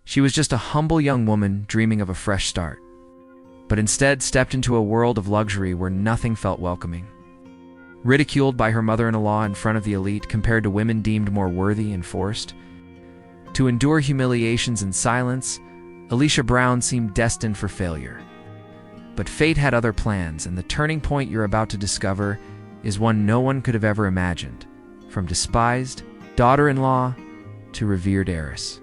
She was just a humble young woman dreaming of a fresh start, but instead stepped into a world of luxury where nothing felt welcoming. Ridiculed by her mother-in-law in front of the elite compared to women deemed more worthy and forced to endure humiliations in silence, Alicia Brown seemed destined for failure. But fate had other plans, and the turning point you're about to discover is one no one could have ever imagined. From despised daughter-in-law to revered heiress.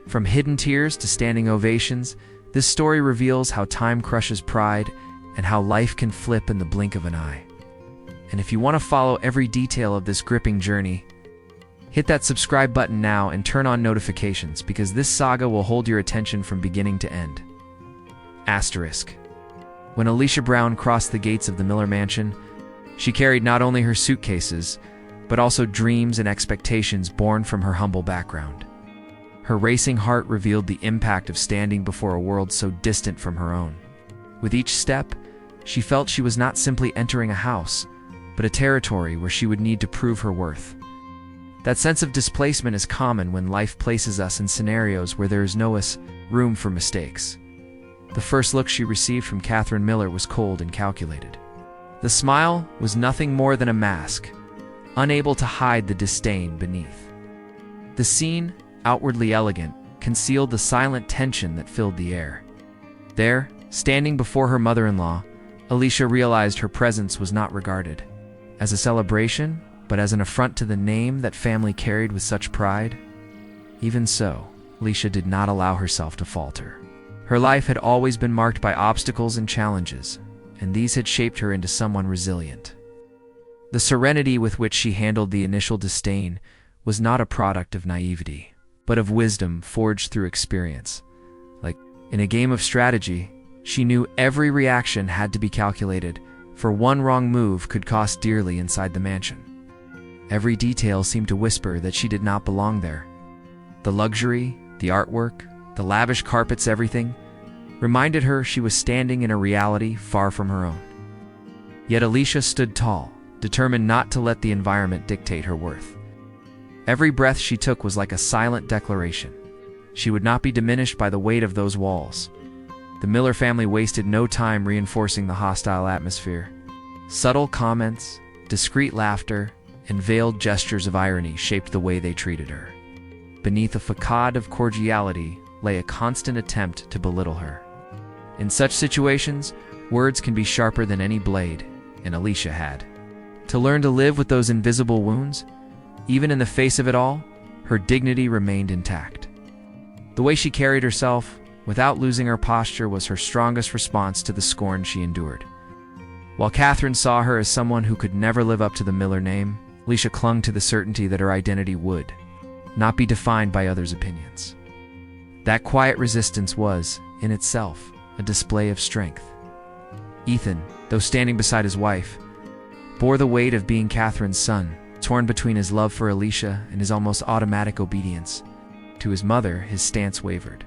From hidden tears to standing ovations, this story reveals how time crushes pride and how life can flip in the blink of an eye. And if you want to follow every detail of this gripping journey, hit that subscribe button now and turn on notifications, because this saga will hold your attention from beginning to end. Asterisk. When Alicia Brown crossed the gates of the Miller mansion, she carried not only her suitcases, but also dreams and expectations born from her humble background. Her racing heart revealed the impact of standing before a world so distant from her own. With each step, she felt she was not simply entering a house, but a territory where she would need to prove her worth. That sense of displacement is common when life places us in scenarios where there is no room for mistakes. The first look she received from Katherine Miller was cold and calculated. The smile was nothing more than a mask, unable to hide the disdain beneath. The scene, outwardly elegant, concealed the silent tension that filled the air. There, standing before her mother-in-law, Alicia realized her presence was not regarded as a celebration, but as an affront to the name that family carried with such pride. Even so, Alicia did not allow herself to falter. Her life had always been marked by obstacles and challenges, and these had shaped her into someone resilient. The serenity with which she handled the initial disdain was not a product of naivety, but of wisdom forged through experience. Like in a game of strategy, she knew every reaction had to be calculated, for one wrong move could cost dearly inside the mansion. Every detail seemed to whisper that she did not belong there. The luxury, the artwork, the lavish carpets, everything reminded her she was standing in a reality far from her own. Yet Alicia stood tall, determined not to let the environment dictate her worth. Every breath she took was like a silent declaration. She would not be diminished by the weight of those walls. The Miller family wasted no time reinforcing the hostile atmosphere. Subtle comments, discreet laughter, and veiled gestures of irony shaped the way they treated her. Beneath a facade of cordiality lay a constant attempt to belittle her. In such situations, words can be sharper than any blade, and Alicia had to learn to live with those invisible wounds. Even in the face of it all, her dignity remained intact. The way she carried herself, without losing her posture, was her strongest response to the scorn she endured. While Katherine saw her as someone who could never live up to the Miller name, Alicia clung to the certainty that her identity would not be defined by others' opinions. That quiet resistance was, in itself, a display of strength. Ethan, though standing beside his wife, bore the weight of being Katherine's son, torn between his love for Alicia and his almost automatic obedience. To his mother, his stance wavered.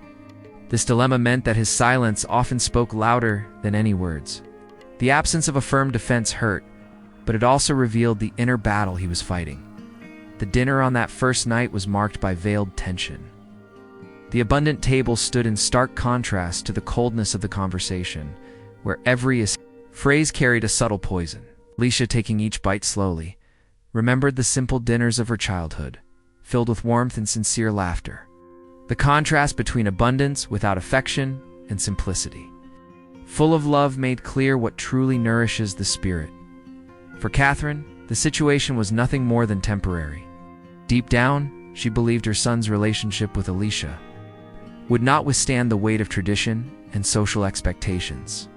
This dilemma meant that his silence often spoke louder than any words. The absence of a firm defense hurt, but it also revealed the inner battle he was fighting. The dinner on that first night was marked by veiled tension. The abundant table stood in stark contrast to the coldness of the conversation, where every phrase carried a subtle poison. Alicia, taking each bite slowly, remembered the simple dinners of her childhood, filled with warmth and sincere laughter. The contrast between abundance without affection and simplicity, full of love, made clear what truly nourishes the spirit. For Katherine, the situation was nothing more than temporary. Deep down, she believed her son's relationship with Alicia would not withstand the weight of tradition and social expectations.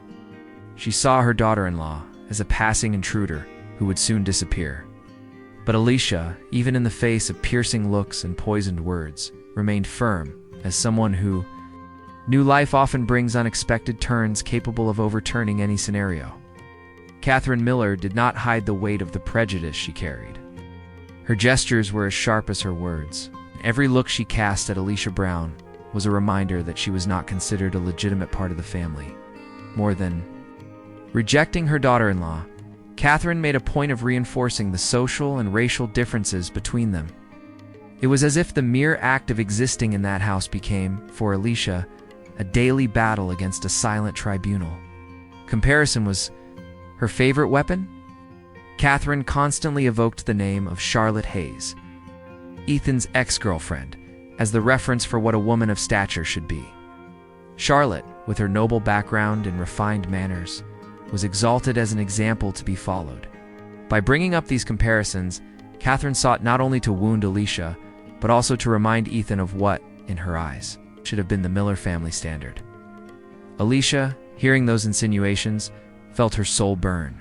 She saw her daughter-in-law as a passing intruder who would soon disappear. But Alicia, even in the face of piercing looks and poisoned words, remained firm as someone who knew life often brings unexpected turns capable of overturning any scenario. Katherine Miller did not hide the weight of the prejudice she carried. Her gestures were as sharp as her words. Every look she cast at Alicia Brown was a reminder that she was not considered a legitimate part of the family. More than rejecting her daughter-in-law, Katherine made a point of reinforcing the social and racial differences between them. It was as if the mere act of existing in that house became, for Alicia, a daily battle against a silent tribunal. Comparison was her favorite weapon? Katherine constantly evoked the name of Charlotte Hayes, Ethan's ex-girlfriend, as the reference for what a woman of stature should be. Charlotte, with her noble background and refined manners, was exalted as an example to be followed. By bringing up these comparisons, Katherine sought not only to wound Alicia, but also to remind Ethan of what, in her eyes, should have been the Miller family standard. Alicia, hearing those insinuations, felt her soul burn.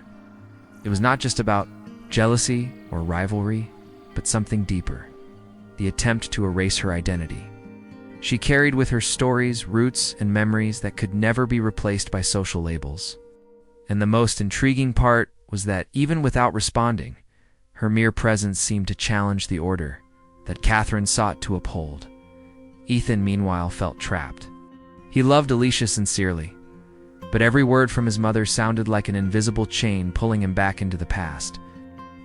It was not just about jealousy or rivalry, but something deeper, the attempt to erase her identity. She carried with her stories, roots, and memories that could never be replaced by social labels. And the most intriguing part was that, even without responding, her mere presence seemed to challenge the order that Katherine sought to uphold. Ethan, meanwhile, felt trapped. He loved Alicia sincerely, but every word from his mother sounded like an invisible chain pulling him back into the past.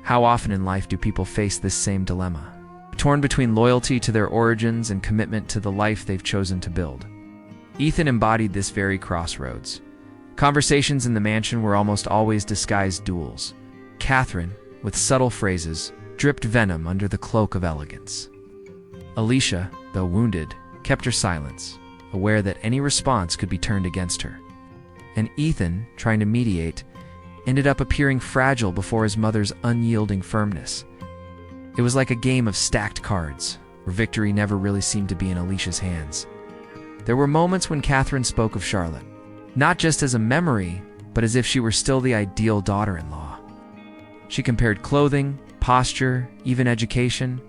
How often in life do people face this same dilemma? Torn between loyalty to their origins and commitment to the life they've chosen to build. Ethan embodied this very crossroads. Conversations in the mansion were almost always disguised duels. Katherine, with subtle phrases, dripped venom under the cloak of elegance. Alicia, though wounded, kept her silence, aware that any response could be turned against her. And Ethan, trying to mediate, ended up appearing fragile before his mother's unyielding firmness. It was like a game of stacked cards, where victory never really seemed to be in Alicia's hands. There were moments when Katherine spoke of Charlotte, not just as a memory, but as if she were still the ideal daughter-in-law. She compared clothing, posture, even education.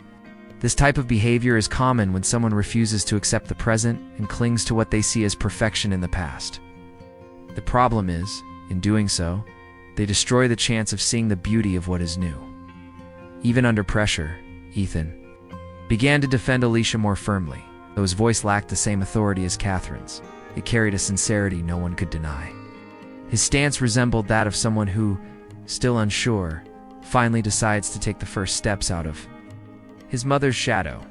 This type of behavior is common when someone refuses to accept the present and clings to what they see as perfection in the past. The problem is, in doing so, they destroy the chance of seeing the beauty of what is new. Even under pressure, Ethan began to defend Alicia more firmly, though his voice lacked the same authority as Katherine's. It carried a sincerity no one could deny. His stance resembled that of someone who, still unsure, finally decides to take the first steps out of his mother's shadow.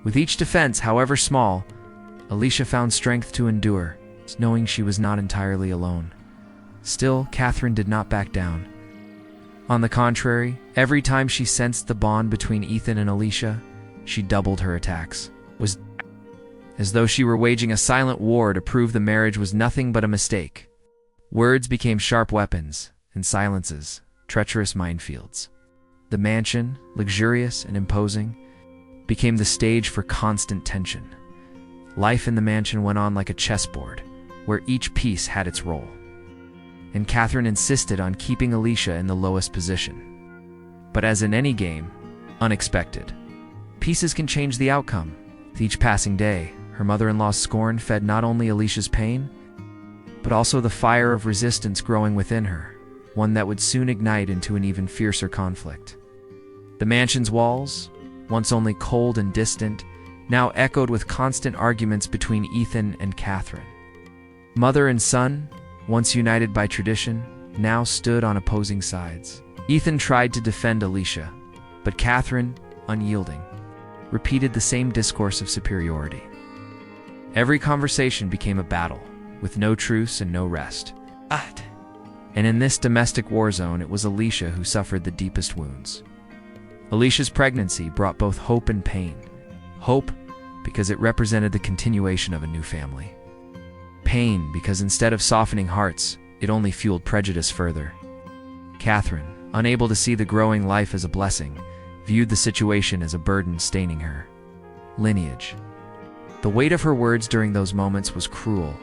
With each defense, however small, Alicia found strength to endure, knowing she was not entirely alone. Still, Katherine did not back down. On the contrary, every time she sensed the bond between Ethan and Alicia, she doubled her attacks. It was as though she were waging a silent war to prove the marriage was nothing but a mistake. Words became sharp weapons, and silences, treacherous minefields. The mansion, luxurious and imposing, became the stage for constant tension. Life in the mansion went on like a chessboard, where each piece had its role. And Katherine insisted on keeping Alicia in the lowest position. But as in any game, unexpected pieces can change the outcome. With each passing day, her mother-in-law's scorn fed not only Alicia's pain, but also the fire of resistance growing within her, one that would soon ignite into an even fiercer conflict. The mansion's walls, once only cold and distant, now echoed with constant arguments between Ethan and Katherine. Mother and son, once united by tradition, now stood on opposing sides. Ethan tried to defend Alicia, but Katherine, unyielding, repeated the same discourse of superiority. Every conversation became a battle, with no truce and no rest. And in this domestic war zone, it was Alicia who suffered the deepest wounds. Alicia's pregnancy brought both hope and pain. Hope, because it represented the continuation of a new family. Pain, because instead of softening hearts, it only fueled prejudice further. Katherine, unable to see the growing life as a blessing, viewed the situation as a burden staining her lineage. The weight of her words during those moments was cruel,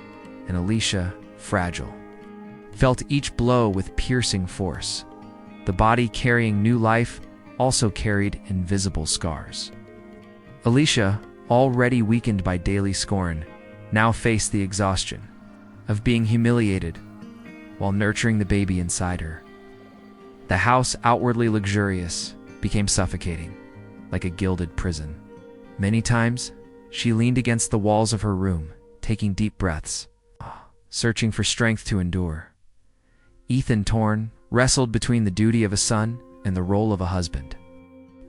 and Alicia, fragile, felt each blow with piercing force. The body carrying new life also carried invisible scars. Alicia, already weakened by daily scorn, now faced the exhaustion of being humiliated while nurturing the baby inside her. The house, outwardly luxurious, became suffocating, like a gilded prison. Many times, she leaned against the walls of her room, taking deep breaths, searching for strength to endure. Ethan, torn, wrestled between the duty of a son and the role of a husband.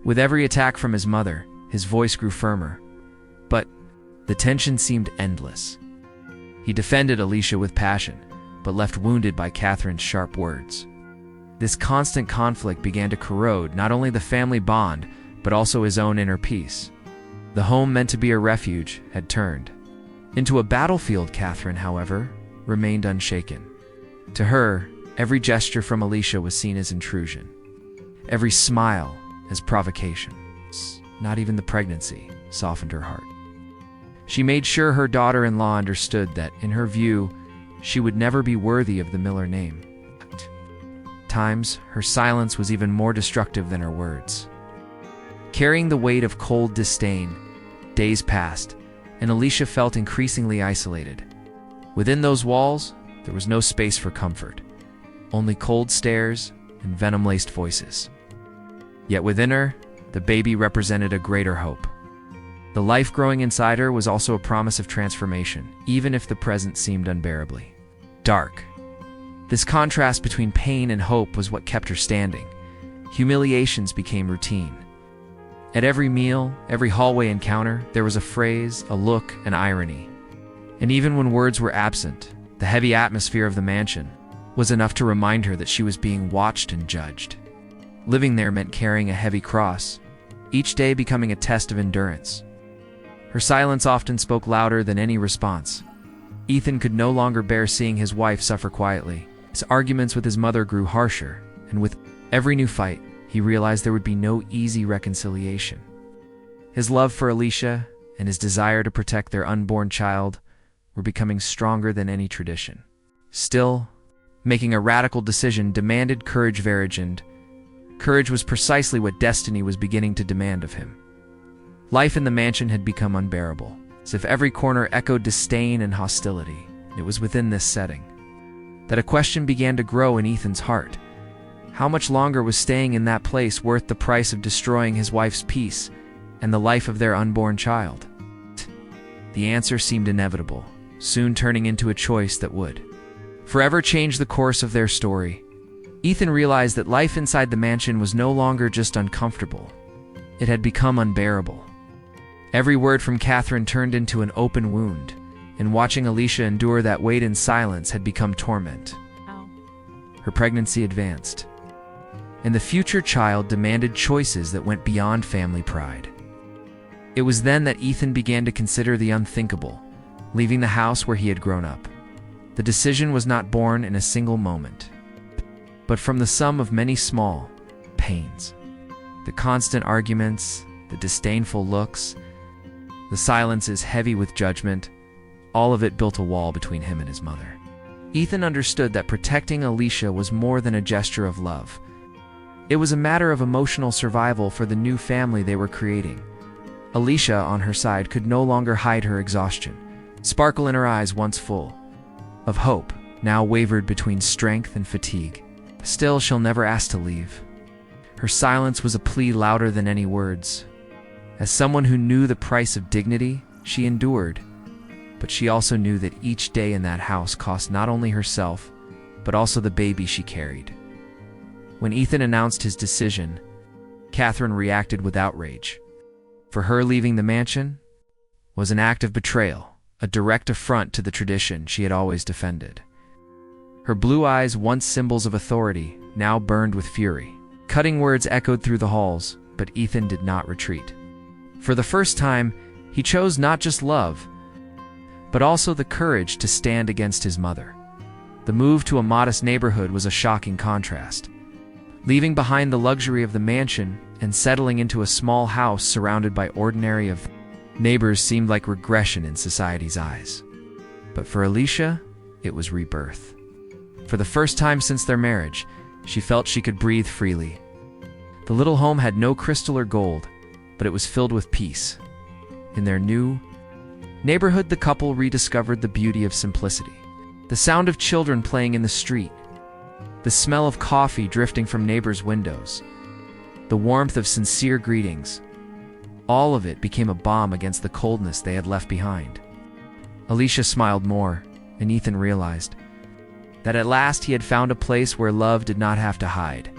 With every attack from his mother, His voice grew firmer, but the tension seemed endless. He defended Alicia with passion, but left wounded by Katherine's sharp words. This constant conflict began to corrode not only the family bond, but also his own inner peace. The home meant to be a refuge had turned into a battlefield. Katherine, however, remained unshaken. To her, every gesture from Alicia was seen as intrusion, every smile as provocation. Not even the pregnancy softened her heart. She made sure her daughter-in-law understood that, in her view, she would never be worthy of the Miller name. At times, her silence was even more destructive than her words. Carrying the weight of cold disdain, days passed, and Alicia felt increasingly isolated. Within those walls, there was no space for comfort, only cold stares and venom-laced voices. Yet within her, the baby represented a greater hope. The life growing inside her was also a promise of transformation, even if the present seemed unbearably dark. This contrast between pain and hope was what kept her standing. Humiliations became routine. At every meal, every hallway encounter, there was a phrase, a look, an irony. And even when words were absent, the heavy atmosphere of the mansion was enough to remind her that she was being watched and judged. Living there meant carrying a heavy cross, each day becoming a test of endurance. Her silence often spoke louder than any response. Ethan could no longer bear seeing his wife suffer quietly. His arguments with his mother grew harsher, and with every new fight, he realized there would be no easy reconciliation. His love for Alicia and his desire to protect their unborn child were becoming stronger than any tradition. Still, making a radical decision demanded courage. And courage was precisely what destiny was beginning to demand of him. Life in the mansion had become unbearable, as if every corner echoed disdain and hostility. It was within this setting that a question began to grow in Ethan's heart. How much longer was staying in that place worth the price of destroying his wife's peace and the life of their unborn child? The answer seemed inevitable, soon turning into a choice that would forever change the course of their story. Ethan realized that life inside the mansion was no longer just uncomfortable. It had become unbearable. Every word from Katherine turned into an open wound, and watching Alicia endure that weight in silence had become torment. Her pregnancy advanced, and the future child demanded choices that went beyond family pride. It was then that Ethan began to consider the unthinkable, leaving the house where he had grown up. The decision was not born in a single moment, but from the sum of many small pains. The constant arguments, the disdainful looks, the silences heavy with judgment, all of it built a wall between him and his mother. Ethan understood that protecting Alicia was more than a gesture of love. It was a matter of emotional survival for the new family they were creating. Alicia, on her side, could no longer hide her exhaustion. Sparkle in her eyes, once full of hope, now wavered between strength and fatigue. Still, she'll never ask to leave. Her silence was a plea louder than any words. As someone who knew the price of dignity, she endured, but she also knew that each day in that house cost not only herself, but also the baby she carried. When Ethan announced his decision, Katherine reacted with outrage. For her, leaving the mansion was an act of betrayal, a direct affront to the tradition she had always defended. Her blue eyes, once symbols of authority, now burned with fury. Cutting words echoed through the halls, but Ethan did not retreat. For the first time, he chose not just love, but also the courage to stand against his mother. The move to a modest neighborhood was a shocking contrast. Leaving behind the luxury of the mansion and settling into a small house surrounded by ordinary neighbors seemed like regression in society's eyes. But for Alicia, it was rebirth. For the first time since their marriage, she felt she could breathe freely. The little home had no crystal or gold, but it was filled with peace. In their new neighborhood, the couple rediscovered the beauty of simplicity. The sound of children playing in the street, the smell of coffee drifting from neighbors' windows, the warmth of sincere greetings, all of it became a balm against the coldness they had left behind. Alicia smiled more, and Ethan realized that at last he had found a place where love did not have to hide.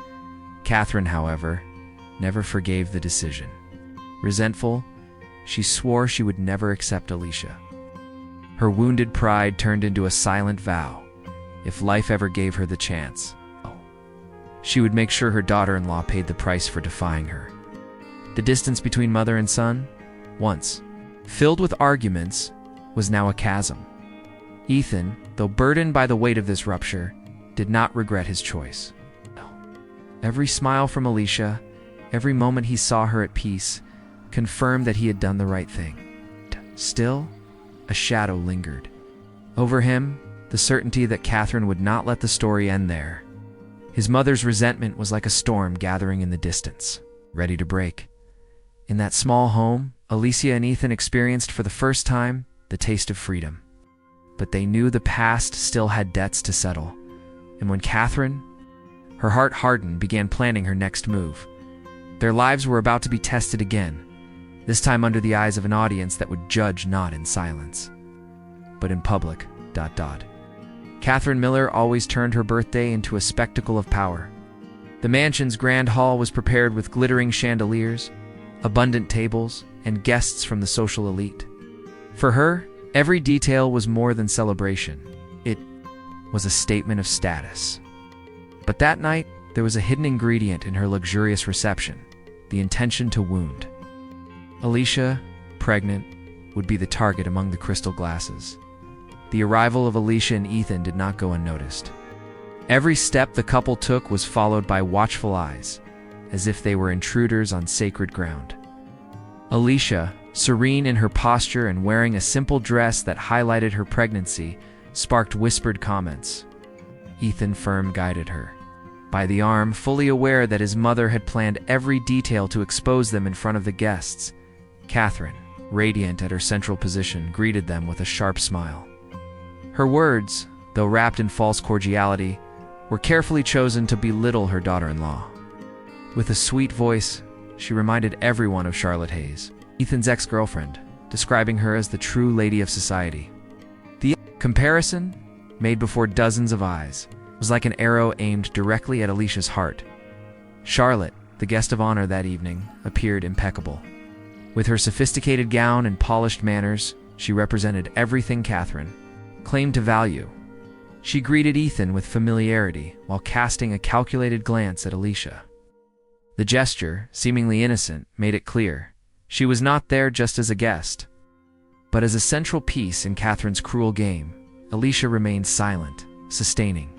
Katherine, however, never forgave the decision. Resentful, she swore she would never accept Alicia. Her wounded pride turned into a silent vow. If life ever gave her the chance, she would make sure her daughter-in-law paid the price for defying her. The distance between mother and son, once filled with arguments, was now a chasm. Ethan, though burdened by the weight of this rupture, did not regret his choice. Every smile from Alicia, every moment he saw her at peace, confirmed that he had done the right thing. Still, a shadow lingered. Over him, the certainty that Katherine would not let the story end there. His mother's resentment was like a storm gathering in the distance, ready to break. In that small home, Alicia and Ethan experienced for the first time the taste of freedom. But they knew the past still had debts to settle. And when Katherine, her heart hardened, began planning her next move, their lives were about to be tested again, this time under the eyes of an audience that would judge not in silence, but in public. Katherine Miller always turned her birthday into a spectacle of power. The mansion's grand hall was prepared with glittering chandeliers, abundant tables, and guests from the social elite. For her, every detail was more than celebration. It was a statement of status. But that night, there was a hidden ingredient in her luxurious reception, the intention to wound. Alicia, pregnant, would be the target among the crystal glasses. The arrival of Alicia and Ethan did not go unnoticed. Every step the couple took was followed by watchful eyes, as if they were intruders on sacred ground. Alicia, serene in her posture and wearing a simple dress that highlighted her pregnancy, sparked whispered comments. Ethan firm guided her by the arm, fully aware that his mother had planned every detail to expose them in front of the guests. Katherine, radiant at her central position, greeted them with a sharp smile. Her words, though wrapped in false cordiality, were carefully chosen to belittle her daughter-in-law. With a sweet voice, she reminded everyone of Charlotte Hayes, Ethan's ex-girlfriend, describing her as the true lady of society. The comparison, made before dozens of eyes, was like an arrow aimed directly at Alicia's heart. Charlotte, the guest of honor that evening, appeared impeccable. With her sophisticated gown and polished manners, she represented everything Katherine claimed to value. She greeted Ethan with familiarity while casting a calculated glance at Alicia. The gesture, seemingly innocent, made it clear she was not there just as a guest, but as a central piece in Katherine's cruel game. Alicia remained silent, sustaining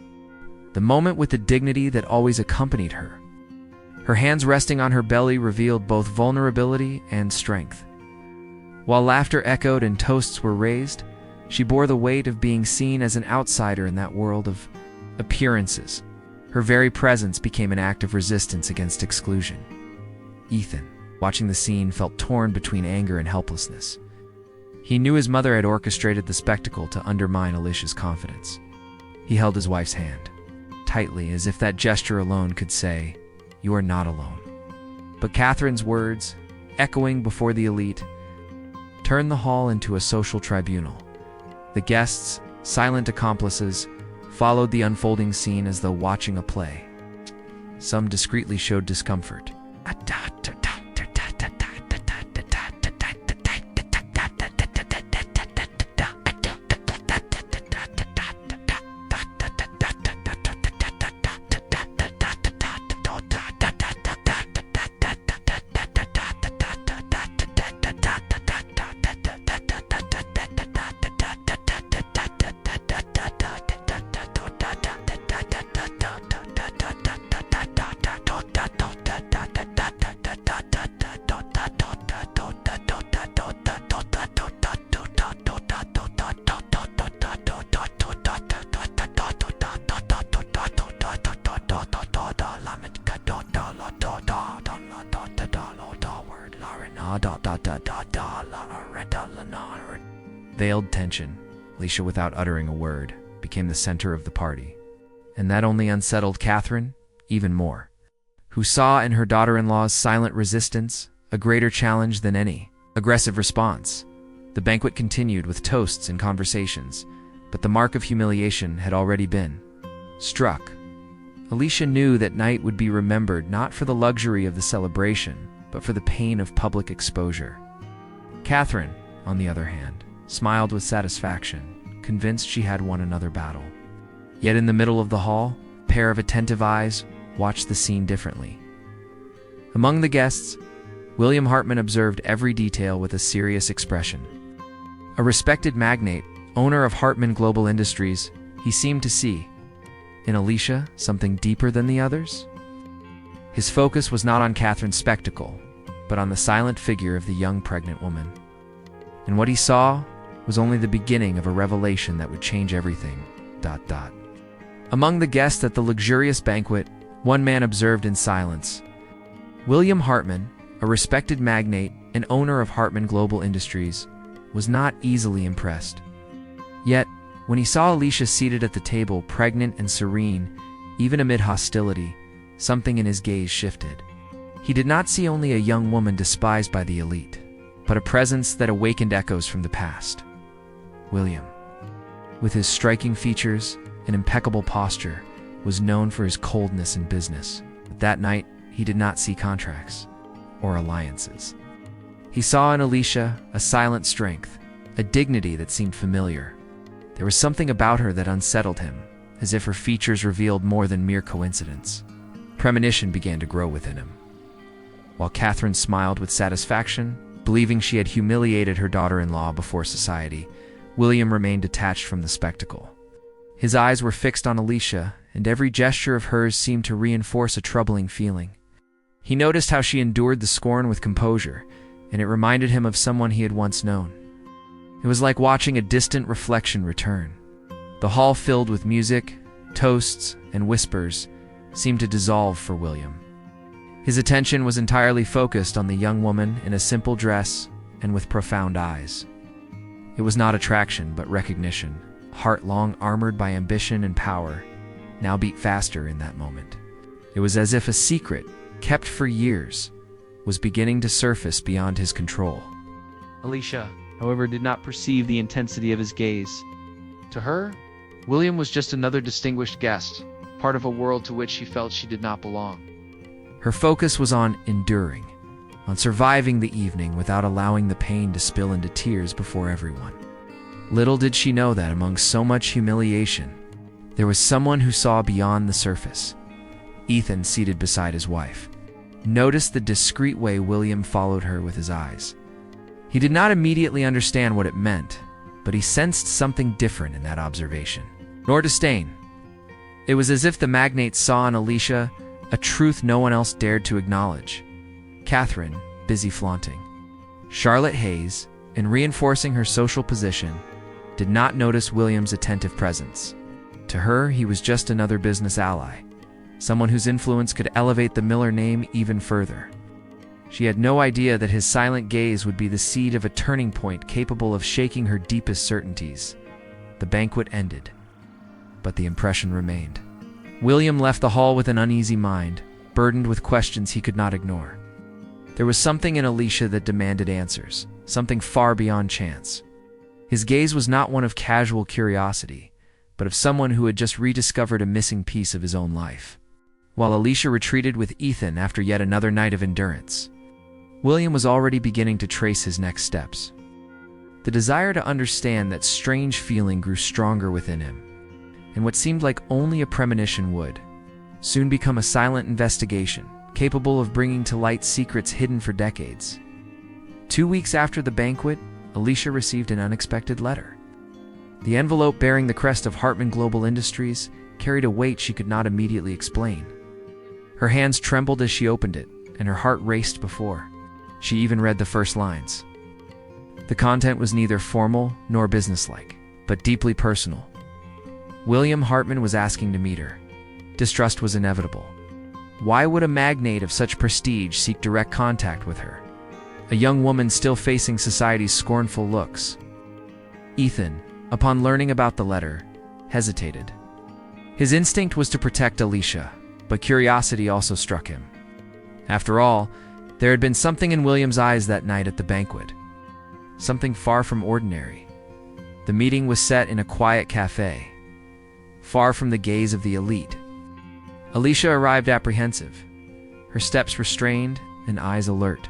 the moment with the dignity that always accompanied her. Her hands resting on her belly revealed both vulnerability and strength. While laughter echoed and toasts were raised, she bore the weight of being seen as an outsider in that world of appearances. Her very presence became an act of resistance against exclusion. Ethan, watching the scene, felt torn between anger and helplessness. He knew his mother had orchestrated the spectacle to undermine Alicia's confidence. He held his wife's hand tightly, as if that gesture alone could say, "You are not alone." But Katherine's words, echoing before the elite, turned the hall into a social tribunal. The guests, silent accomplices, followed the unfolding scene as though watching a play. Some discreetly showed discomfort. Veiled tension, Alicia, without uttering a word, became the center of the party. And that only unsettled Katherine even more, who saw in her daughter-in-law's silent resistance a greater challenge than any aggressive response. The banquet continued with toasts and conversations, but the mark of humiliation had already been struck. Alicia knew that night would be remembered not for the luxury of the celebration, but for the pain of public exposure. Katherine, on the other hand, smiled with satisfaction, convinced she had won another battle. Yet in the middle of the hall, a pair of attentive eyes watched the scene differently. Among the guests, William Hartman observed every detail with a serious expression. A respected magnate, owner of Hartman Global Industries, he seemed to see, in Alicia, something deeper than the others. His focus was not on Katherine's spectacle, but on the silent figure of the young pregnant woman. And what he saw was only the beginning of a revelation that would change everything. Among the guests at the luxurious banquet, one man observed in silence. William Hartman, a respected magnate and owner of Hartman Global Industries, was not easily impressed. Yet, when he saw Alicia seated at the table, pregnant and serene, even amid hostility, something in his gaze shifted. He did not see only a young woman despised by the elite, but a presence that awakened echoes from the past. William, with his striking features and impeccable posture, was known for his coldness in business. But that night, he did not see contracts or alliances. He saw in Alicia a silent strength, a dignity that seemed familiar. There was something about her that unsettled him, as if her features revealed more than mere coincidence. Premonition began to grow within him. While Katherine smiled with satisfaction, believing she had humiliated her daughter-in-law before society, William remained detached from the spectacle. His eyes were fixed on Alicia, and every gesture of hers seemed to reinforce a troubling feeling. He noticed how she endured the scorn with composure, and it reminded him of someone he had once known. It was like watching a distant reflection return. The hall, filled with music, toasts, and whispers, seemed to dissolve for William. His attention was entirely focused on the young woman in a simple dress and with profound eyes. It was not attraction, but recognition. Heart long armored by ambition and power, now beat faster in that moment. It was as if a secret, kept for years, was beginning to surface beyond his control. Alicia, however, did not perceive the intensity of his gaze. To her, William was just another distinguished guest, part of a world to which she felt she did not belong. Her focus was on enduring, on surviving the evening without allowing the pain to spill into tears before everyone. Little did she know that among so much humiliation, there was someone who saw beyond the surface. Ethan, seated beside his wife, noticed the discreet way William followed her with his eyes. He did not immediately understand what it meant, but he sensed something different in that observation. Nor disdain. It was as if the magnate saw in Alicia a truth no one else dared to acknowledge. Katherine, busy flaunting Charlotte Hayes and reinforcing her social position, did not notice William's attentive presence. To her, he was just another business ally, someone whose influence could elevate the Miller name even further. She had no idea that his silent gaze would be the seed of a turning point capable of shaking her deepest certainties. The banquet ended, but the impression remained. William left the hall with an uneasy mind, burdened with questions he could not ignore. There was something in Alicia that demanded answers, something far beyond chance. His gaze was not one of casual curiosity, but of someone who had just rediscovered a missing piece of his own life. While Alicia retreated with Ethan after yet another night of endurance, William was already beginning to trace his next steps. The desire to understand that strange feeling grew stronger within him, and what seemed like only a premonition would soon become a silent investigation, capable of bringing to light secrets hidden for decades. 2 weeks after the banquet, Alicia received an unexpected letter. The envelope, bearing the crest of Hartman Global Industries, carried a weight she could not immediately explain. Her hands trembled as she opened it, and her heart raced before she even read the first lines. The content was neither formal nor businesslike, but deeply personal. William Hartman was asking to meet her. Distrust was inevitable. Why would a magnate of such prestige seek direct contact with her, a young woman still facing society's scornful looks? Ethan, upon learning about the letter, hesitated. His instinct was to protect Alicia, but curiosity also struck him. After all, there had been something in William's eyes that night at the banquet, something far from ordinary. The meeting was set in a quiet cafe, far from the gaze of the elite. Alicia arrived apprehensive, her steps restrained and eyes alert,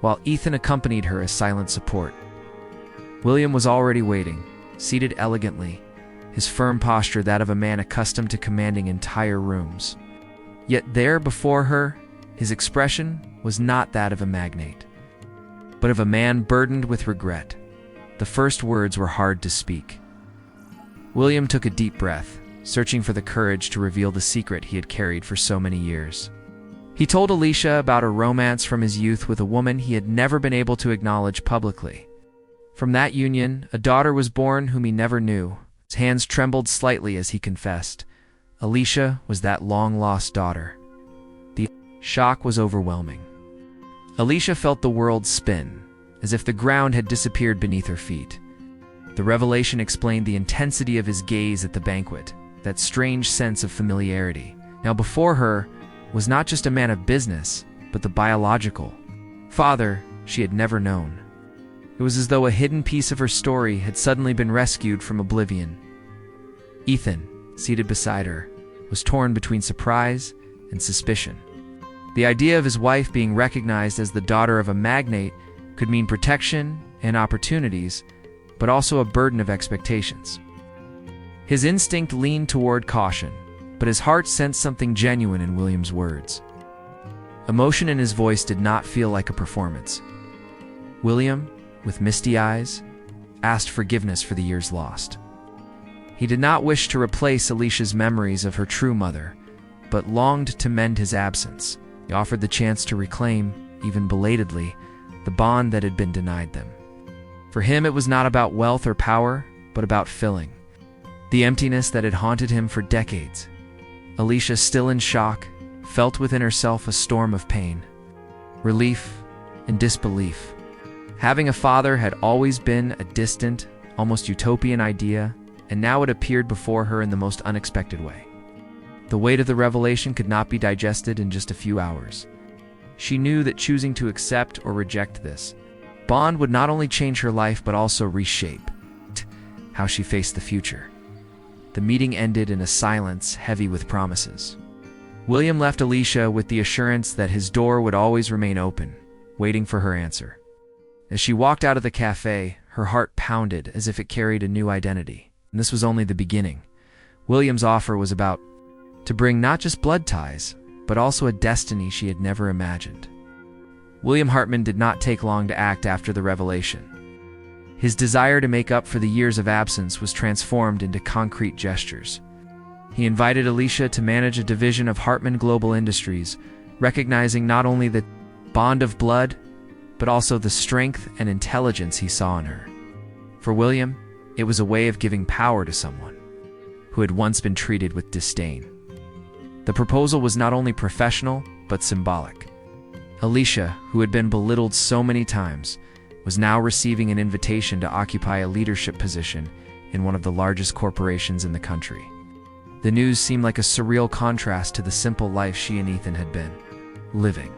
while Ethan accompanied her as silent support. William was already waiting, seated elegantly, his firm posture that of a man accustomed to commanding entire rooms. Yet there before her, his expression was not that of a magnate, but of a man burdened with regret. The first words were hard to speak. William took a deep breath, searching for the courage to reveal the secret he had carried for so many years. He told Alicia about a romance from his youth with a woman he had never been able to acknowledge publicly. From that union, a daughter was born whom he never knew. His hands trembled slightly as he confessed. Alicia was that long-lost daughter. The shock was overwhelming. Alicia felt the world spin, as if the ground had disappeared beneath her feet. The revelation explained the intensity of his gaze at the banquet, that strange sense of familiarity. Now before her was not just a man of business, but the biological father she had never known. It was as though a hidden piece of her story had suddenly been rescued from oblivion. Ethan, seated beside her, was torn between surprise and suspicion. The idea of his wife being recognized as the daughter of a magnate could mean protection and opportunities, but also a burden of expectations. His instinct leaned toward caution, but his heart sensed something genuine in William's words. Emotion in his voice did not feel like a performance. William, with misty eyes, asked forgiveness for the years lost. He did not wish to replace Alicia's memories of her true mother, but longed to mend his absence. He offered the chance to reclaim, even belatedly, the bond that had been denied them. For him, it was not about wealth or power, but about filling the emptiness that had haunted him for decades. Alicia, still in shock, felt within herself a storm of pain, relief, and disbelief. Having a father had always been a distant, almost utopian idea, and now it appeared before her in the most unexpected way. The weight of the revelation could not be digested in just a few hours. She knew that choosing to accept or reject this bond would not only change her life but also reshape how she faced the future. The meeting ended in a silence heavy with promises. William left Alicia with the assurance that his door would always remain open, waiting for her answer. As she walked out of the cafe, her heart pounded as if it carried a new identity. And this was only the beginning. William's offer was about to bring not just blood ties, but also a destiny she had never imagined. William Hartman did not take long to act after the revelation. His desire to make up for the years of absence was transformed into concrete gestures. He invited Alicia to manage a division of Hartman Global Industries, recognizing not only the bond of blood, but also the strength and intelligence he saw in her. For William, it was a way of giving power to someone who had once been treated with disdain. The proposal was not only professional, but symbolic. Alicia, who had been belittled so many times, was now receiving an invitation to occupy a leadership position in one of the largest corporations in the country. The news seemed like a surreal contrast to the simple life she and Ethan had been living.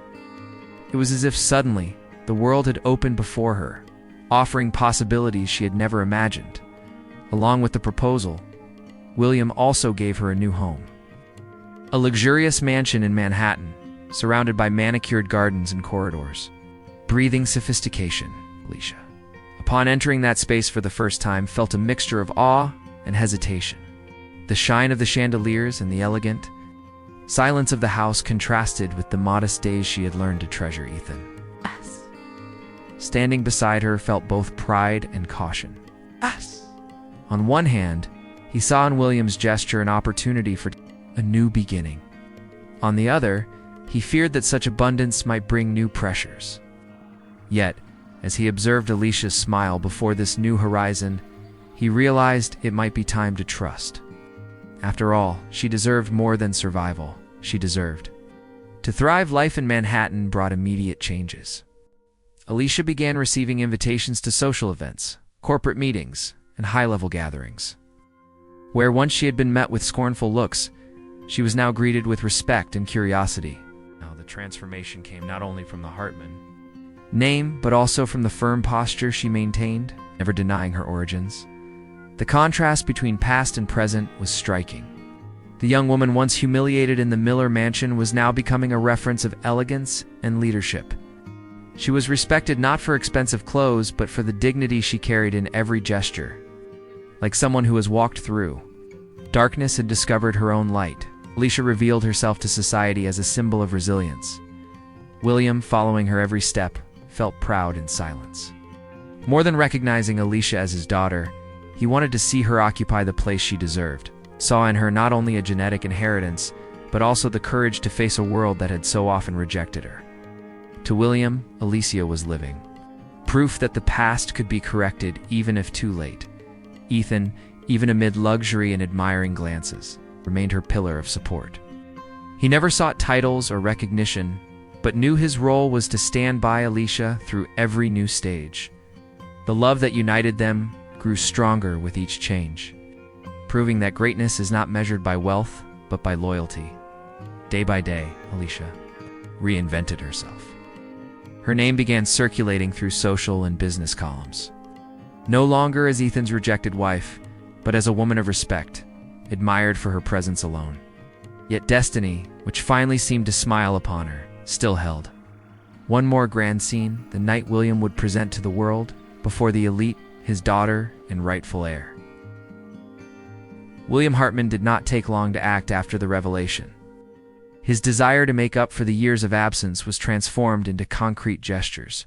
It was as if suddenly the world had opened before her, offering possibilities she had never imagined. Along with the proposal, William also gave her a new home. A luxurious mansion in Manhattan, surrounded by manicured gardens and corridors. Breathing sophistication, Alicia, upon entering that space for the first time, felt a mixture of awe and hesitation. The shine of the chandeliers and the elegant silence of the house contrasted with the modest days she had learned to treasure Ethan. Us. Standing beside her felt both pride and caution. Us. On one hand, he saw in William's gesture an opportunity for a new beginning. On the other, he feared that such abundance might bring new pressures. Yet, as he observed Alicia's smile before this new horizon, he realized it might be time to trust. After all, she deserved more than survival. She deserved to thrive. Life in Manhattan brought immediate changes. Alicia began receiving invitations to social events, corporate meetings, and high-level gatherings. Where once she had been met with scornful looks, she was now greeted with respect and curiosity. Now, the transformation came not only from the Hartman name, but also from the firm posture she maintained, never denying her origins. The contrast between past and present was striking. The young woman once humiliated in the Miller mansion was now becoming a reference of elegance and leadership. She was respected not for expensive clothes, but for the dignity she carried in every gesture. Like someone who has walked through darkness and discovered her own light, Alicia revealed herself to society as a symbol of resilience. William, following her every step, felt proud in silence. More than recognizing Alicia as his daughter, he wanted to see her occupy the place she deserved, saw in her not only a genetic inheritance, but also the courage to face a world that had so often rejected her. To William, Alicia was living proof that the past could be corrected even if too late. Ethan, even amid luxury and admiring glances, remained her pillar of support. He never sought titles or recognition, but knew his role was to stand by Alicia through every new stage. The love that united them grew stronger with each change, proving that greatness is not measured by wealth, but by loyalty. Day by day, Alicia reinvented herself. Her name began circulating through social and business columns. No longer as Ethan's rejected wife, but as a woman of respect, admired for her presence alone. Yet destiny, which finally seemed to smile upon her, still held. One more grand scene, the night William would present to the world, before the elite, his daughter and rightful heir. William Hartman did not take long to act after the revelation. His desire to make up for the years of absence was transformed into concrete gestures.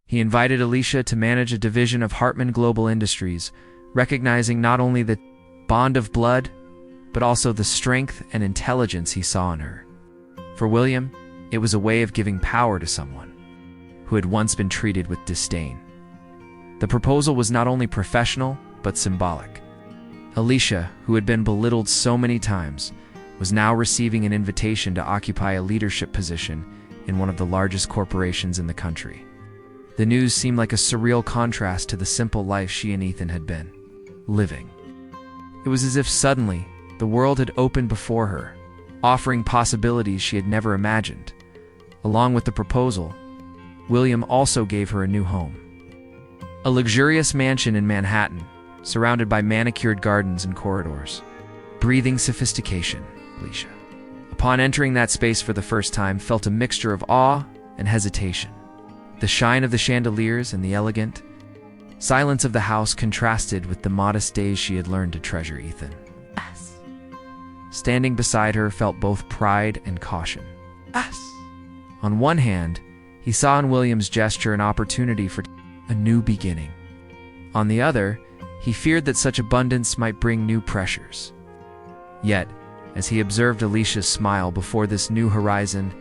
He invited Alicia to manage a division of Hartman Global Industries, recognizing not only the bond of blood, but also the strength and intelligence he saw in her. For William, it was a way of giving power to someone who had once been treated with disdain. The proposal was not only professional, but symbolic. Alicia, who had been belittled so many times, was now receiving an invitation to occupy a leadership position in one of the largest corporations in the country. The news seemed like a surreal contrast to the simple life she and Ethan had been living. It was as if suddenly the world had opened before her, offering possibilities she had never imagined. Along with the proposal, William also gave her a new home. A luxurious mansion in Manhattan, surrounded by manicured gardens and corridors. Breathing sophistication, Alicia, upon entering that space for the first time, felt a mixture of awe and hesitation. The shine of the chandeliers and the elegant silence of the house contrasted with the modest days she had learned to treasure Ethan. Yes. Standing beside her felt both pride and caution. Yes. On one hand, he saw in William's gesture an opportunity for a new beginning. On the other, he feared that such abundance might bring new pressures. Yet, as he observed Alicia's smile before this new horizon,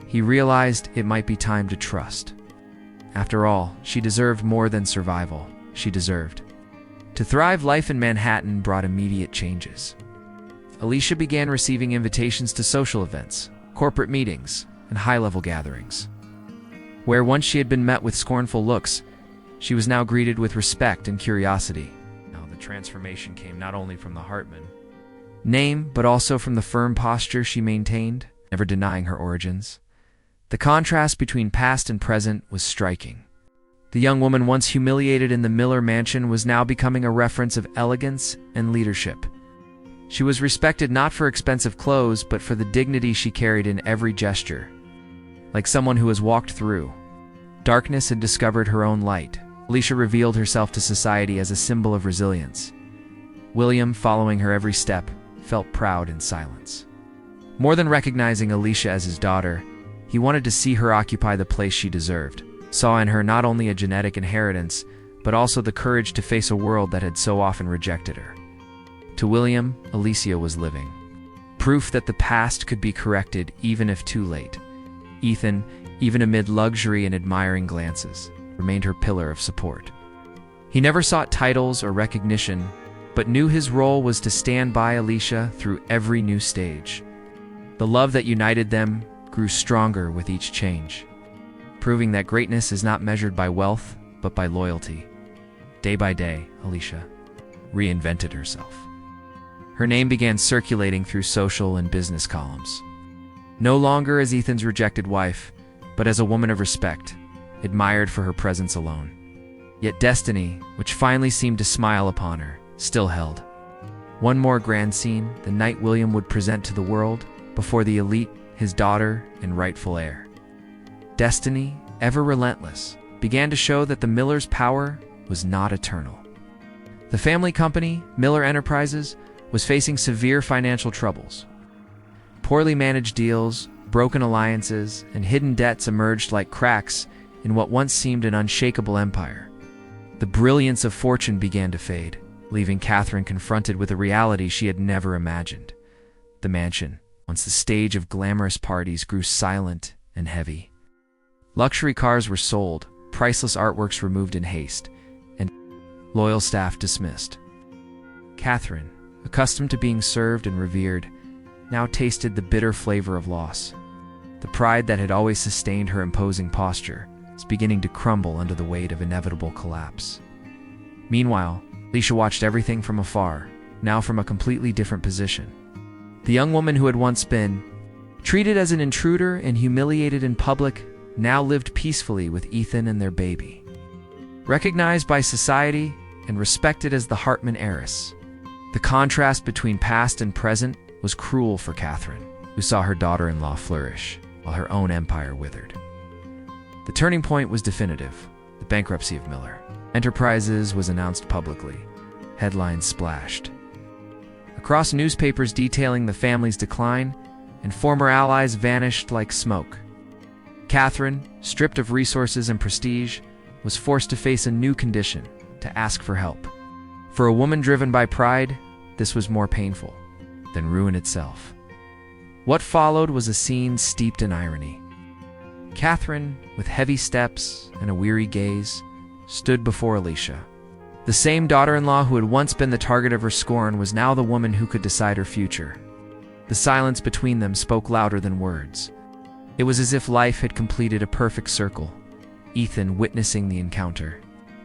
he realized it might be time to trust. After all, she deserved more than survival. She deserved to thrive. Life in Manhattan brought immediate changes. Alicia began receiving invitations to social events, corporate meetings, and high-level gatherings. Where once she had been met with scornful looks, she was now greeted with respect and curiosity. Now, the transformation came not only from the Hartman name, but also from the firm posture she maintained, never denying her origins. The contrast between past and present was striking. The young woman once humiliated in the Miller mansion was now becoming a reference of elegance and leadership. She was respected not for expensive clothes, but for the dignity she carried in every gesture. Like someone who has walked through darkness and discovered her own light, Alicia revealed herself to society as a symbol of resilience. William, following her every step, felt proud in silence. More than recognizing Alicia as his daughter, he wanted to see her occupy the place she deserved, saw in her not only a genetic inheritance, but also the courage to face a world that had so often rejected her. To William, Alicia was living proof that the past could be corrected even if too late. Ethan, even amid luxury and admiring glances, remained her pillar of support. He never sought titles or recognition, but knew his role was to stand by Alicia through every new stage. The love that united them grew stronger with each change, proving that greatness is not measured by wealth, but by loyalty. Day by day, Alicia reinvented herself. Her name began circulating through social and business columns. No longer as Ethan's rejected wife, but as a woman of respect, admired for her presence alone. Yet destiny, which finally seemed to smile upon her, still held. One more grand scene, the night William would present to the world, before the elite, his daughter and rightful heir. Destiny, ever relentless, began to show that the Millers' power was not eternal. The family company, Miller Enterprises, was facing severe financial troubles. Poorly managed deals, broken alliances, and hidden debts emerged like cracks in what once seemed an unshakable empire. The brilliance of fortune began to fade, leaving Katherine confronted with a reality she had never imagined. The mansion, once the stage of glamorous parties, grew silent and heavy. Luxury cars were sold, priceless artworks removed in haste, and loyal staff dismissed. Katherine, accustomed to being served and revered, now tasted the bitter flavor of loss. The pride that had always sustained her imposing posture was beginning to crumble under the weight of inevitable collapse. Meanwhile, Alicia watched everything from afar, now from a completely different position. The young woman who had once been treated as an intruder and humiliated in public now lived peacefully with Ethan and their baby. Recognized by society and respected as the Hartman heiress, the contrast between past and present was cruel for Katherine, who saw her daughter-in-law flourish while her own empire withered. The turning point was definitive. The bankruptcy of Miller Enterprises was announced publicly. Headlines splashed across newspapers detailing the family's decline, and former allies vanished like smoke. Katherine, stripped of resources and prestige, was forced to face a new condition: to ask for help. For a woman driven by pride, this was more painful than ruin itself. What followed was a scene steeped in irony. Katherine, with heavy steps and a weary gaze, stood before Alicia. The same daughter-in-law who had once been the target of her scorn was now the woman who could decide her future. The silence between them spoke louder than words. It was as if life had completed a perfect circle. Ethan, witnessing the encounter,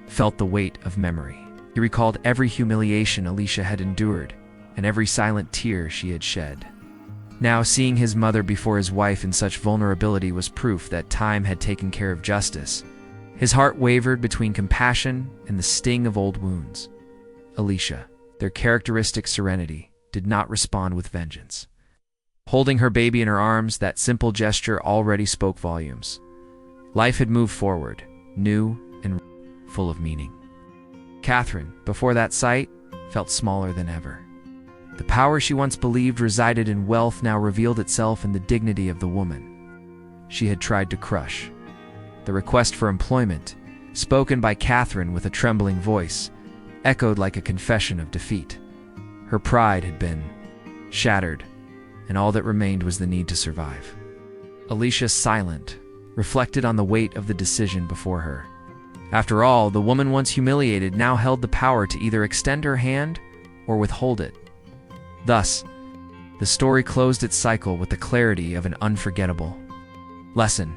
felt the weight of memory. He recalled every humiliation Alicia had endured and every silent tear she had shed. Now, seeing his mother before his wife in such vulnerability was proof that time had taken care of justice. His heart wavered between compassion and the sting of old wounds. Alicia, their characteristic serenity, did not respond with vengeance. Holding her baby in her arms, that simple gesture already spoke volumes. Life had moved forward, new and full of meaning. Katherine, before that sight, felt smaller than ever. The power she once believed resided in wealth now revealed itself in the dignity of the woman she had tried to crush. The request for employment, spoken by Katherine with a trembling voice, echoed like a confession of defeat. Her pride had been shattered, and all that remained was the need to survive. Alicia, silent, reflected on the weight of the decision before her. After all, the woman once humiliated now held the power to either extend her hand or withhold it. Thus, the story closed its cycle with the clarity of an unforgettable lesson.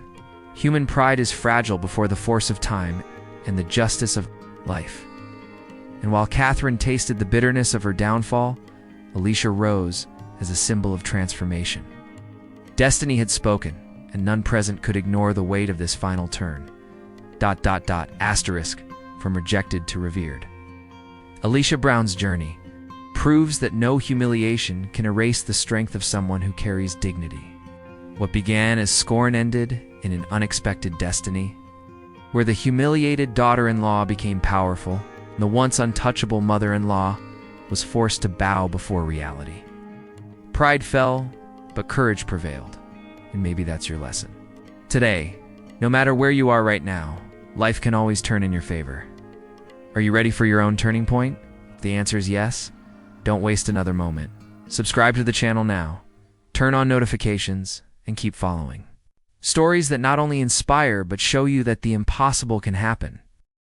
Human pride is fragile before the force of time and the justice of life. And while Katherine tasted the bitterness of her downfall, Alicia rose as a symbol of transformation. Destiny had spoken, and none present could ignore the weight of this final turn. ... from rejected to revered. Alicia Brown's journey proves that no humiliation can erase the strength of someone who carries dignity. What began as scorn ended in an unexpected destiny, where the humiliated daughter-in-law became powerful, and the once untouchable mother-in-law was forced to bow before reality. Pride fell, but courage prevailed, and maybe that's your lesson. Today, no matter where you are right now, life can always turn in your favor. Are you ready for your own turning point? If the answer is yes, don't waste another moment. Subscribe to the channel now, turn on notifications, and keep following. Stories that not only inspire but show you that the impossible can happen.